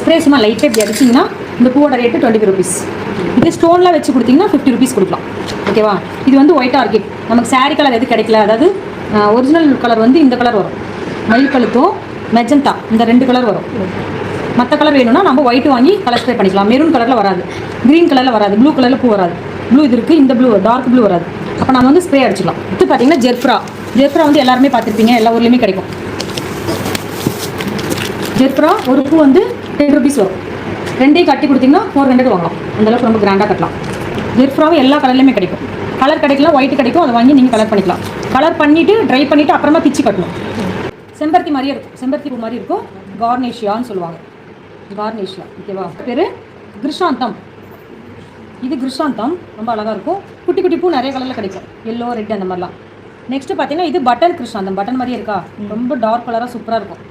Spray சும்மா லைட்டாக இப்படி அடிச்சிங்கன்னா இந்த பூவோட ரேட்டு 25 ருபீஸ். இதே ஸ்டோன்லாம் வச்சு கொடுத்தீங்கன்னா 50 ருபீஸ் கொடுக்கலாம். ஓகேவா? இது வந்து ஒயிட் ஆர்கிட். நமக்கு சாரீ கலர் எது கிடைக்கல, அதாவது ஒரிஜினல் கலர் வந்து இந்த கலர் வரும், மயில் கழுத்தும் மெஜந்தா, இந்த 2 கலர் வரும். மற்ற கலர் வேணும்னா நம்ம ஒயிட் வாங்கி கலர் ஸ்ப்ரே பண்ணிக்கலாம். மெரூன் கலரில் வராது, க்ரீன் கலரில் வராது, ப்ளூ கலரில் பூ வராது. ப்ளூ இது இருக்குது, இந்த ப்ளூ டார்க் ப்ளூ வராது. அப்போ நம்ம வந்து ஸ்ப்ரே அடிச்சிக்கலாம். இது பார்த்தீங்கன்னா ஜெர்ஃப்ரா. ஜெர்ஃப்ரா வந்து எல்லாருமே பார்த்துருப்பீங்க, எல்லா ஊர்லேயுமே கிடைக்கும். ஜெர்ஃப்ரா ஒரு பூ வந்து 10 ருபீஸ் வரும். 2 கட்டி கொடுத்தீங்கன்னா 400 வாங்கலாம். அந்தளவுக்கு ரொம்ப கிராண்டாக கட்டலாம். ஜெர்ஃப்ராவும் எல்லா கலர்லையுமே கிடைக்கும். கலர் கிடைக்கலாம், ஒயிட் கிடைக்கும், அதை வாங்கி நீங்கள் கலர் பண்ணிக்கலாம். கலர் பண்ணிவிட்டு ட்ரை பண்ணிவிட்டு அப்புறமா பிச்சு கட்டணும். செம்பருத்தி மாதிரியே இருக்கும், செம்பருத்தி பூ மாதிரி இருக்கும். கார்னேஷியான்னு சொல்லுவாங்க, கார்னேஷியா. ஓகேவா? பேர் கிருஷாந்தம். இது கிருஷாந்தம், ரொம்ப அழகாக இருக்கும். குட்டி குட்டி பூ நிறைய கலரில் கிடைக்கும், எல்லோ ரெட் அந்த மாதிரிலாம். நெக்ஸ்ட்டு பார்த்தீங்கன்னா இது பட்டன் கிருஷாந்தம். பட்டன் மாதிரியே இருக்கா, ரொம்ப டார்க் கலராக சூப்பராக இருக்கும்.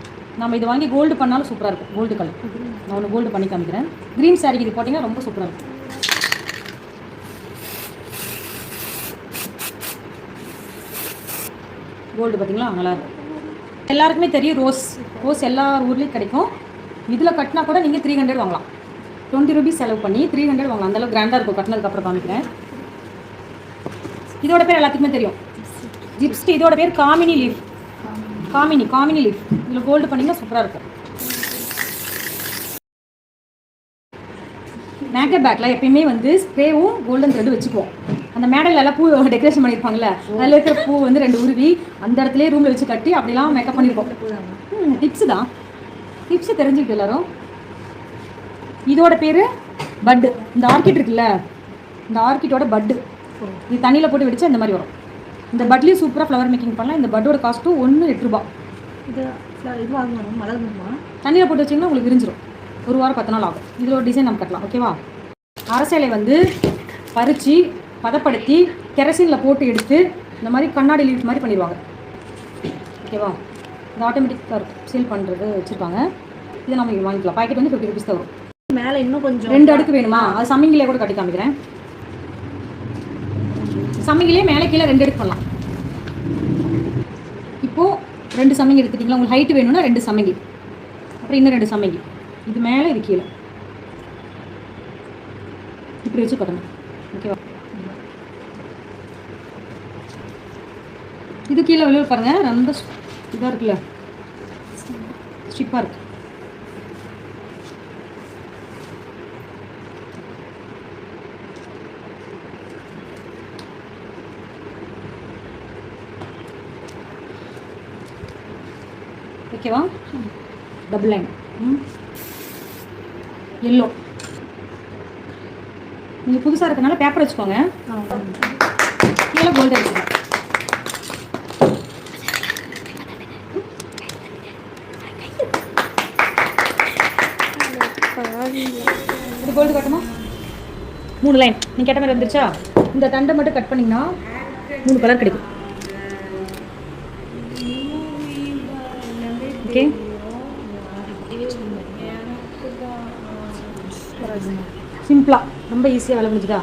நம்ம இது வாங்கி கோல்டு பண்ணாலும் சூப்பராக இருக்கும். கோல்டு கலர் நான் ஒன்று கோல்டு பண்ணி காமிக்கிறேன். க்ரீன் சாரிக்கு இது போட்டிங்கன்னா ரொம்ப சூப்பராக இருக்கும். கோல்டு பார்த்தீங்களா, நல்லாயிருக்கும். எல்லாருக்குமே தெரியும் ரோஸ். ரோஸ் எல்லா ஊர்லேயும் கிடைக்கும். இதில் கட்டினா கூட நீங்கள் 300 வாங்கலாம். 20 ருபீஸ் செலவு பண்ணி 300 வாங்கலாம். அந்தளவுக்கு கிராண்டாக இருக்கும். கட்டினதுக்கப்புறம் காமிக்கிறேன். இதோட பேர் எல்லாத்துக்குமே தெரியும், ஜிப்ஸ்டி. இதோட பேர் காமினி லீஃப். காமினி லீஃப். இதில் கோல்டு பண்ணிங்கன்னா சூப்பராக இருக்கும். மேக்கப் பேக்கில் எப்பயுமே வந்து ஸ்ப்ரேவும் கோல்டன் த்ரெட் வச்சுக்குவோம். அந்த மேடல் எல்லாம் பூ டெக்கரேஷன் பண்ணியிருப்பாங்கல்ல, அதில் இருக்கிற பூ வந்து 2 உருவி அந்த இடத்துலேயே ரூமில் வச்சு கட்டி அப்படிலாம் மேக்கப் பண்ணியிருக்கோம். டிப்ஸு தான், டிப்ஸு தெரிஞ்சுக்கிட்டு எல்லாரும். இதோட பேர் பட்டு. இந்த ஆர்கிட் இருக்குல்ல, இந்த ஆர்கிட்டோட பட்டு. இது தண்ணியில் போட்டு வெடிச்சா இந்த மாதிரி வரும். இந்த பட்லேயும் சூப்பராக ஃப்ளவர் மேக்கிங் பண்ணலாம். இந்த பட்டோட காஸ்ட்டும் 1 8 ரூபா. இது வாங்கணும், மலர்ந்துமா தண்ணியில் போட்டு வச்சிங்கன்னா உங்களுக்கு விரிஞ்சிடும். 1 வாரம் 10 நாள் ஆகும். இதில் ஒரு டிசைன் நம்ம கட்டலாம். ஓகேவா? அரசேலை வந்து பறித்து பதப்படுத்தி கெரசினில் போட்டு எடுத்து இந்த மாதிரி கண்ணாடி லீஃப் மாதிரி பண்ணிடுவாங்க. ஓகேவா? இது ஆட்டோமேட்டிக்காக சேல் பண்ணுறது வச்சுருப்பாங்க. இதை நம்ம இங்கே வாங்கிக்கலாம். பாக்கெட் வந்து 50 ருபீஸ் தான் வரும். மேலே இன்னும் கொஞ்சம் 2 அடுக்கு வேணுமா, அது சம்மிங்கிலே கூட கட்டி காமிக்கிறேன். சம்மிங்கிலே மேலே கீழே 2 அடுக்கு பண்ணலாம். இப்போது 2 சம்மிங்கி எடுத்துட்டிங்களா? உங்களுக்கு ஹைட்டு வேணும்னா 2 சம்மிங்கி, அப்புறம் இன்னும் 2 சம்மிங்கி. இது மேலே இது கீழே இப்படி வச்சு கட்டணும். ஓகேவா? இது கீழே வெளியே பாருங்க, ரொம்ப இதாக இருக்குல்ல, ஸ்டிப்பாக இருக்கு. ஓகேவா? Double line yellow. நீங்கள் புதுசாக இருக்கனால பேப்பர் வச்சுக்கோங்க. கீழே கோல்டு வச்சுக்கோங்க. இது கோல்டு கட்டுமா? 3 லைன். நீங்கள் கேட்ட மாதிரி வந்துருச்சா? இந்த தண்டை மட்டும் கட் பண்ணிங்கன்னா 3 கலர் கிடைக்கும். ஓகே, சிம்பிளா ரொம்ப ஈஸியாக வேலை முடிஞ்சுதா?